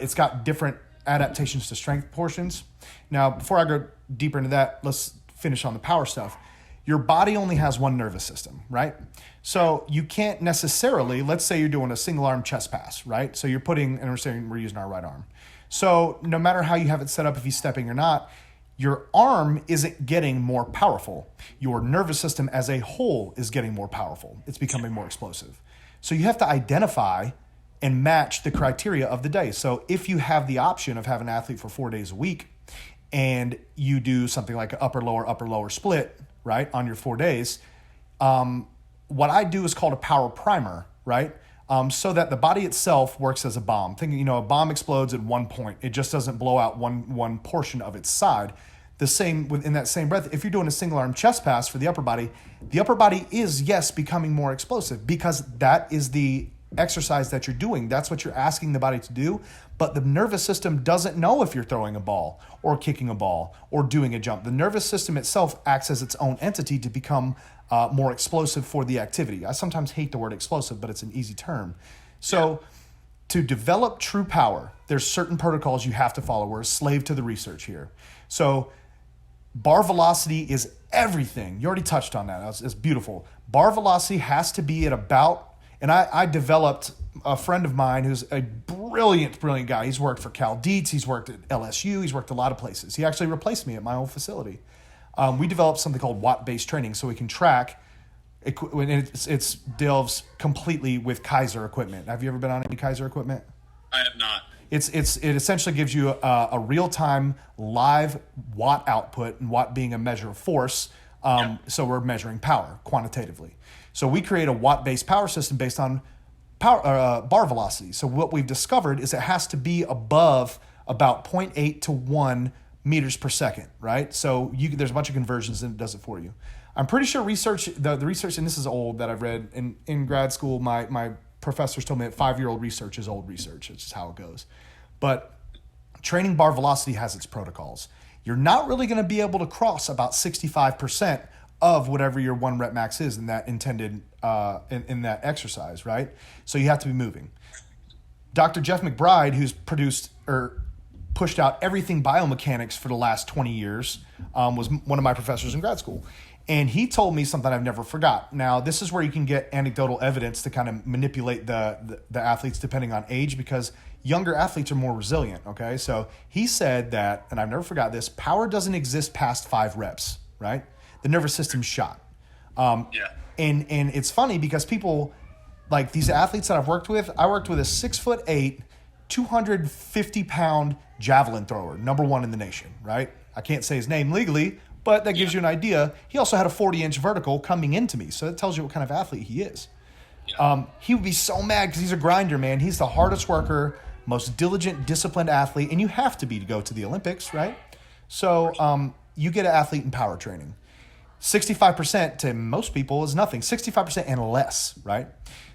It's got different adaptations to strength portions. Now, before I go deeper into that, let's finish on the power stuff. Your body only has one nervous system, right? So you can't necessarily, let's say you're doing a single arm chest pass, right? So you're putting, and we're saying we're using our right arm. So no matter how you have it set up, if he's stepping or not, your arm isn't getting more powerful. Your nervous system as a whole is getting more powerful. It's becoming more explosive. So you have to identify and match the criteria of the day. So if you have the option of having an athlete for 4 days a week and you do something like an upper, lower split, right, on your 4 days, what I do is called a power primer, right? So that the body itself works as a bomb. Think, a bomb explodes at one point. It just doesn't blow out one portion of its side. The same within that same breath, if you're doing a single arm chest pass for the upper body is, yes, becoming more explosive because that is the exercise that you're doing. That's what you're asking the body to do. But the nervous system doesn't know if you're throwing a ball or kicking a ball or doing a jump. The nervous system itself acts as its own entity to become more explosive for the activity. I sometimes hate the word explosive, but it's an easy term. So to develop true power, there's certain protocols you have to follow. We're a slave to the research here. So bar velocity is everything. You already touched on that. It's beautiful. Bar velocity has to be at about, and I developed a friend of mine who's a brilliant guy. He's worked for Cal Dietz. He's worked at LSU. He's worked a lot of places. He actually replaced me at my old facility. We developed something called watt-based training so we can track. It delves completely with Kaiser equipment. Have you ever been on any Kaiser equipment? I have not. It essentially gives you a real-time live watt output, and watt being a measure of force. So we're measuring power quantitatively. So we create a watt-based power system based on bar velocity. So what we've discovered is it has to be above about 0.8 to 1 meters per second, right? So there's a bunch of conversions and it does it for you. I'm pretty sure the research, and this is old, that I've read in grad school, my professors told me that 5-year-old research is old research. It's just how it goes. But training bar velocity has its protocols. You're not really going to be able to cross about 65% of whatever your 1 rep max is in that intended, in that exercise, right? So you have to be moving. Dr. Jeff McBride, who's pushed out everything biomechanics for the last 20 years, was one of my professors in grad school. And he told me something I've never forgot. Now, this is where you can get anecdotal evidence to kind of manipulate the athletes depending on age, because younger athletes are more resilient, okay? So he said that, and I've never forgot this, power doesn't exist past 5 reps, right? The nervous system's shot. And it's funny because people, like these athletes that I've worked with, I worked with a 6'8", 250-pound javelin thrower, number 1 in the nation, right? I can't say his name legally, but that gives you an idea. He also had a 40-inch vertical coming into me, so that tells you what kind of athlete he is. He would be so mad because he's a grinder, man. He's the hardest worker, most diligent, disciplined athlete, and you have to be to go to the Olympics, right? So you get an athlete in power training. 65% to most people is nothing. 65% and less, right?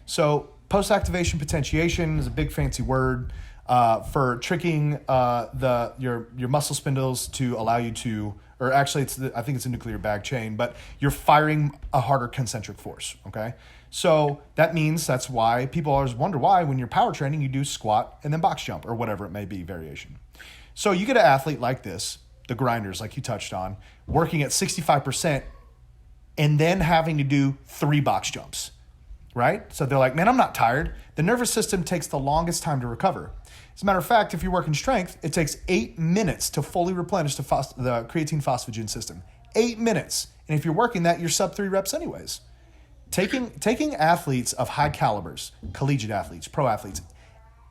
So post-activation potentiation is a big fancy word for tricking your muscle spindles to allow you to, or actually I think it's a nuclear bag chain, but you're firing a harder concentric force, okay? So that means that's why people always wonder why when you're power training you do squat and then box jump or whatever it may be, variation. So you get an athlete like this, the grinders like you touched on, working at 65% and then having to do 3 box jumps, right? So they're like, man, I'm not tired. The nervous system takes the longest time to recover. As a matter of fact, if you're working strength, it takes 8 minutes to fully replenish the creatine phosphagen system. 8 minutes. And if you're working that, you're sub 3 reps anyways. Taking athletes of high calibers, collegiate athletes, pro athletes,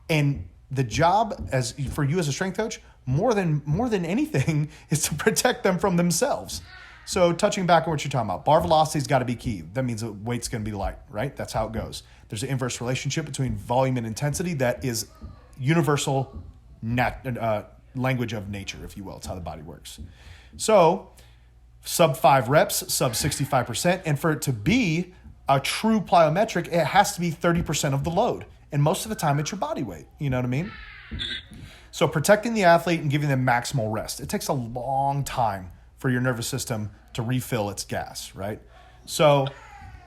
and the job for you as a strength coach, more than anything, is to protect them from themselves. So touching back on what you're talking about, bar velocity's got to be key. That means the weight's going to be light, right? That's how it goes. There's an inverse relationship between volume and intensity that is universal language of nature, if you will. It's how the body works. So sub 5 reps, sub 65%, and for it to be a true plyometric, it has to be 30% of the load. And most of the time, it's your body weight. You know what I mean? So protecting the athlete and giving them maximal rest. It takes a long time for your nervous system to refill its gas, right? So,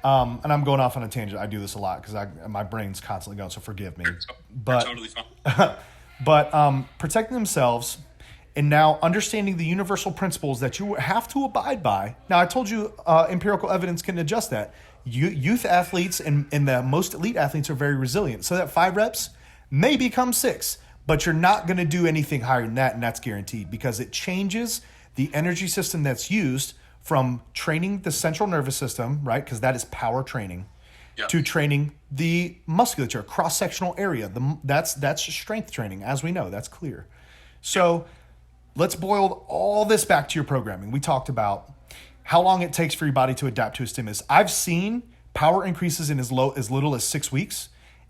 and I'm going off on a tangent. I do this a lot because my brain's constantly going, so forgive me. You're totally fine. But protecting themselves and now understanding the universal principles that you have to abide by. Now, I told you empirical evidence can adjust that. Youth athletes and the most elite athletes are very resilient. So that 5 reps may become 6, but you're not going to do anything higher than that, and that's guaranteed because it changes the energy system that's used from training the central nervous system, right? Because that is power training, to training the musculature, cross-sectional area. That's strength training, as we know. That's clear. So let's boil all this back to your programming. We talked about how long it takes for your body to adapt to a stimulus. I've seen power increases in as little as 6 weeks,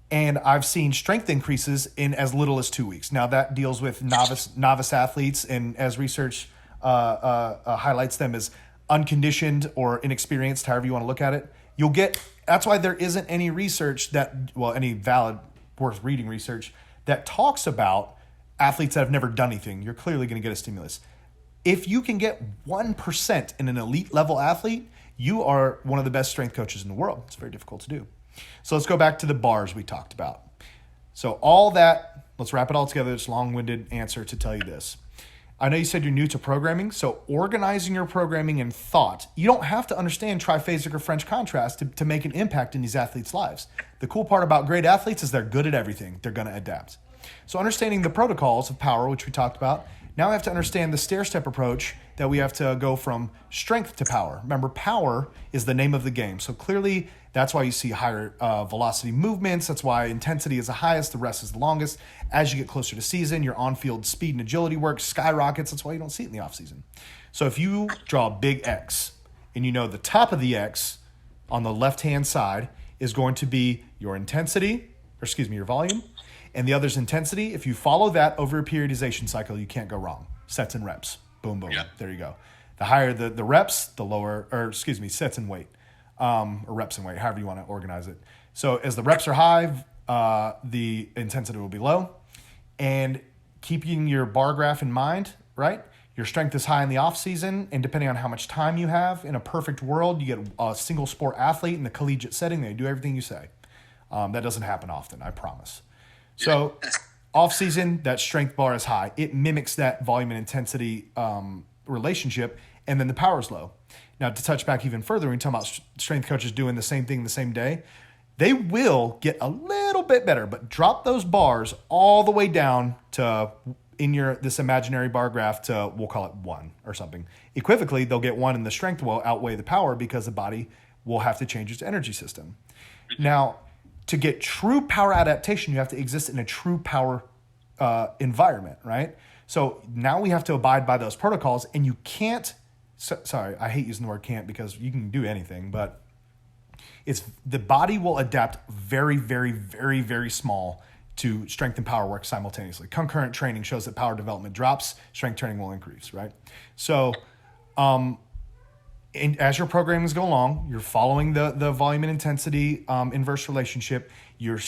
and I've seen strength increases in as little as 2 weeks. Now that deals with novice athletes, and as research highlights them as unconditioned or inexperienced, however you want to look at it. That's why there isn't any research any valid, worth reading research that talks about athletes that have never done anything. You're clearly going to get a stimulus. If you can get 1% in an elite level athlete, you are one of the best strength coaches in the world. It's very difficult to do. So let's go back to the bars we talked about. So all that, let's wrap it all together. This long-winded answer to tell you this. I know you said you're new to programming, so organizing your programming in thought. You don't have to understand triphasic or French contrast to make an impact in these athletes' lives. The cool part about great athletes is they're good at everything. They're going to adapt. So understanding the protocols of power, which we talked about, now we have to understand the stair-step approach that we have to go from strength to power. Remember, power is the name of the game. So clearly, that's why you see higher velocity movements. That's why intensity is the highest, the rest is the longest. As you get closer to season, your on-field speed and agility work skyrockets. That's why you don't see it in the off-season. So if you draw a big X, and you know the top of the X on the left-hand side is going to be your intensity, your volume, and the other's intensity. If you follow that over a periodization cycle, you can't go wrong. Sets and reps. Boom, boom. Yeah. There you go. The higher the reps, the lower, sets and weight, or reps and weight, however you want to organize it. So as the reps are high, the intensity will be low. And keeping your bar graph in mind, right? Your strength is high in the off season, and depending on how much time you have, in a perfect world, you get a single sport athlete in the collegiate setting. They do everything you say. That doesn't happen often, I promise. So off season, that strength bar is high. It mimics that volume and intensity relationship, and then the power is low. Now, to touch back even further, when we talk about strength coaches doing the same thing the same day, they will get a little bit better, but drop those bars all the way down to this imaginary bar graph to, we'll call it 1 or something. Equivocally, they'll get 1 and the strength will outweigh the power because the body will have to change its energy system. Now, to get true power adaptation, you have to exist in a true power environment, right? So now we have to abide by those protocols, and you can't, sorry, I hate using the word can't because you can do anything, but the body will adapt very, very, very, very small to strength and power work simultaneously. Concurrent training shows that power development drops, strength training will increase, right? So and as your programs go along, you're following the volume and intensity inverse relationship. You're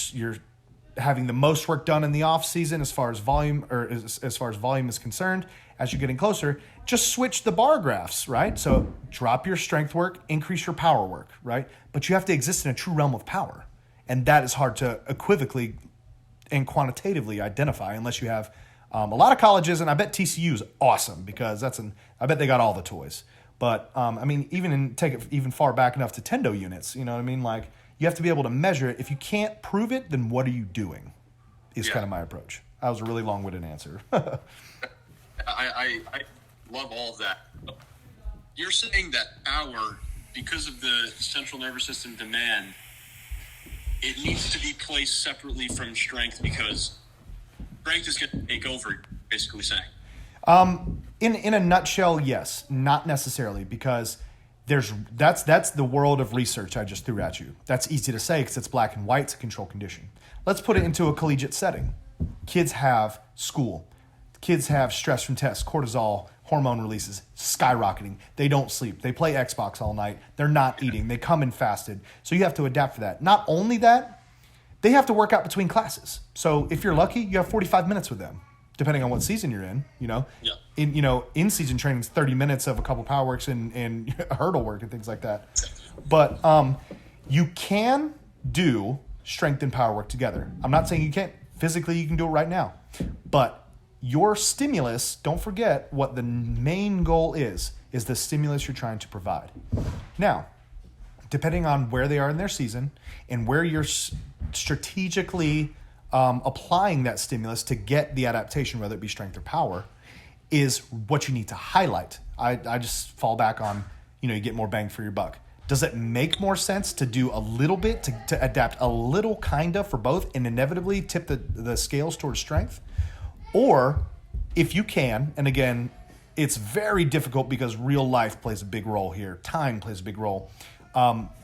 having the most work done in the off season as far as volume is concerned. As you're getting closer, just switch the bar graphs, right? So drop your strength work, increase your power work, right? But you have to exist in a true realm of power, and that is hard to equivocally and quantitatively identify unless you have a lot of colleges, and I bet TCU is awesome because I bet they got all the toys. But, take it even far back enough to Tendo units, you know what I mean? Like, you have to be able to measure it. If you can't prove it, then what are you doing is kind of my approach. That was a really long-winded answer. I love all of that. You're saying that power, because of the central nervous system demand, it needs to be placed separately from strength because strength is going to take over, basically saying. In a nutshell, yes. Not necessarily, because that's the world of research I just threw at you. That's easy to say because it's black and white. It's a control condition. Let's put it into a collegiate setting. Kids have school. Kids have stress from tests, cortisol, hormone releases skyrocketing. They don't sleep. They play Xbox all night. They're not eating. They come in fasted. So you have to adapt for that. Not only that, they have to work out between classes. So if you're lucky, you have 45 minutes with them, depending on what season you're in, you know. Yeah. In season training is 30 minutes of a couple power works and hurdle work and things like that. But you can do strength and power work together. I'm not saying you can't. Physically, you can do it right now. But your stimulus, don't forget what the main goal is the stimulus you're trying to provide. Now, depending on where they are in their season and where you're strategically applying that stimulus to get the adaptation, whether it be strength or power, is what you need to highlight. I just fall back on, you get more bang for your buck. Does it make more sense to do a little bit, to adapt a little kind of for both and inevitably tip the scales towards strength? Or if you can, and again, it's very difficult because real life plays a big role here. Time plays a big role.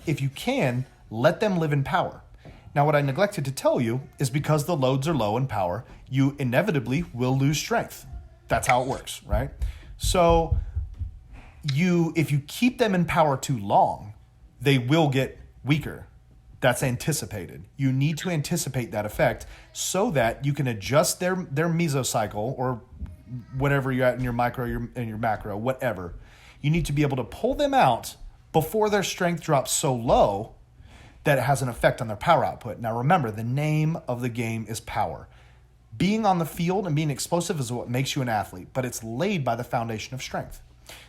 If you can, let them live in power. Now, what I neglected to tell you is because the loads are low in power, you inevitably will lose strength. That's how it works, right? So if you keep them in power too long, they will get weaker. That's anticipated. You need to anticipate that effect so that you can adjust their mesocycle or whatever you're at in your micro, in your macro, whatever. You need to be able to pull them out before their strength drops so low that it has an effect on their power output. Now remember, the name of the game is power. Being on the field and being explosive is what makes you an athlete, but it's laid by the foundation of strength.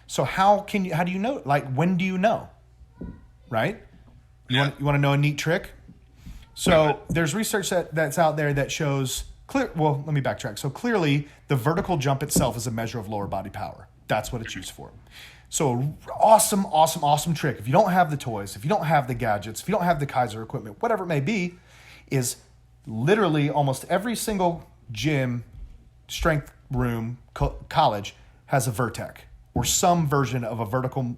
So how do you know? Like, when do you know? Right? You want to know a neat trick? So there's research that's out there that shows well, let me backtrack. So clearly the vertical jump itself is a measure of lower body power. That's what it's used for. So awesome trick. If you don't have the toys, if you don't have the gadgets, if you don't have the Kaiser equipment, whatever it may be, is literally almost every single gym, strength room, college has a Vertec or some version of a vertical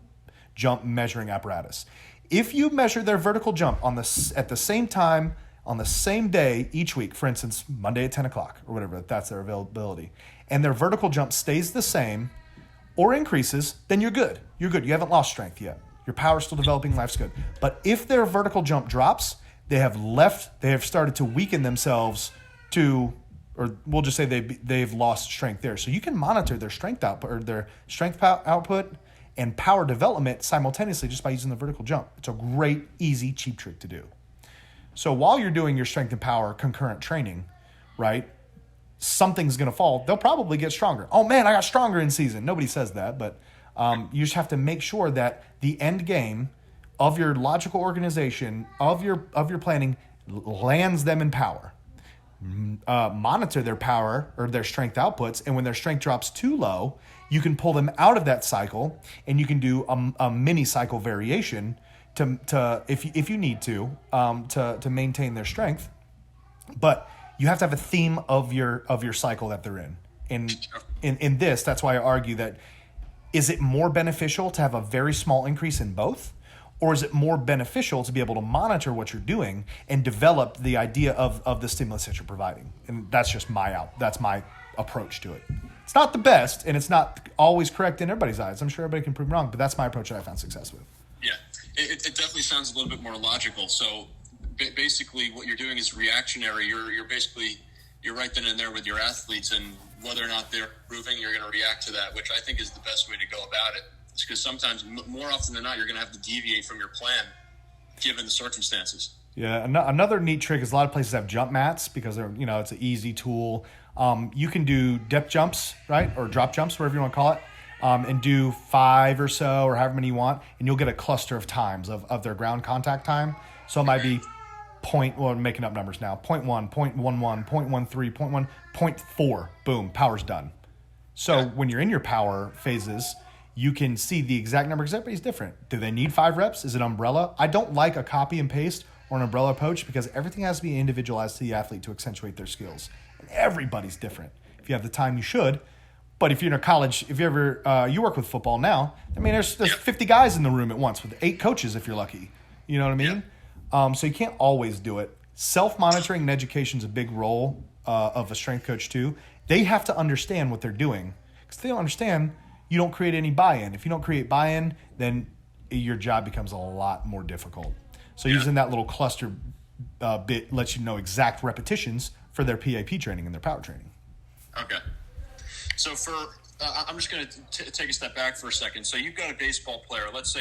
jump measuring apparatus. If you measure their vertical jump at the same time, on the same day each week, for instance, Monday at 10 o'clock or whatever, if that's their availability, and their vertical jump stays the same or increases, then you're good. You're good. You haven't lost strength yet. Your power's still developing. Life's good. But if their vertical jump drops, they have started to weaken themselves or we'll just say they've lost strength there. So you can monitor their strength output or their strength output and power development simultaneously just by using the vertical jump. It's a great, easy, cheap trick to do. So while you're doing your strength and power concurrent training, right, something's going to fall. They'll probably get stronger. Oh, man, I got stronger in season. Nobody says that, but you just have to make sure that the end game of your logical organization, of your planning, lands them in power. Monitor their power or their strength outputs, and when their strength drops too low, you can pull them out of that cycle, and you can do a mini cycle variation to if you need to maintain their strength. But you have to have a theme of your cycle that they're in. And in this, that's why I argue that is it more beneficial to have a very small increase in both? Or is it more beneficial to be able to monitor what you're doing and develop the idea of the stimulus that you're providing? And that's just that's my approach to it. It's not the best, and it's not always correct in everybody's eyes. I'm sure everybody can prove me wrong, but that's my approach that I found success with. Yeah, it definitely sounds a little bit more logical. So basically what you're doing is reactionary. You're right then and there with your athletes, and whether or not they're improving, you're going to react to that, which I think is the best way to go about it. It's because sometimes, more often than not, you're going to have to deviate from your plan given the circumstances. Yeah, another neat trick is a lot of places have jump mats because they're, it's an easy tool. You can do depth jumps, right, or drop jumps, whatever you want to call it, and do 5 or so or however many you want, and you'll get a cluster of times of their ground contact time. So it might be I'm making up numbers now, 0.1, 0.11, 0.13, 0.1, 0.4, boom, power's done. So when you're in your power phases, you can see the exact number because everybody's different. Do they need 5 reps? Is it umbrella? I don't like a copy and paste or an umbrella approach because everything has to be individualized to the athlete to accentuate their skills. And everybody's different. If you have the time, you should. But if you're in a college, if you ever you work with football now, I mean, there's 50 guys in the room at once with 8 coaches if you're lucky. You know what I mean? So you can't always do it. Self-monitoring and education is a big role of a strength coach too. They have to understand what they're doing because if they don't understand, you don't create any buy-in. If you don't create buy-in, then your job becomes a lot more difficult. So using that little cluster bit lets you know exact repetitions for their PAP training and their power training. Okay. So I'm just going to take a step back for a second. So you've got a baseball player. Let's say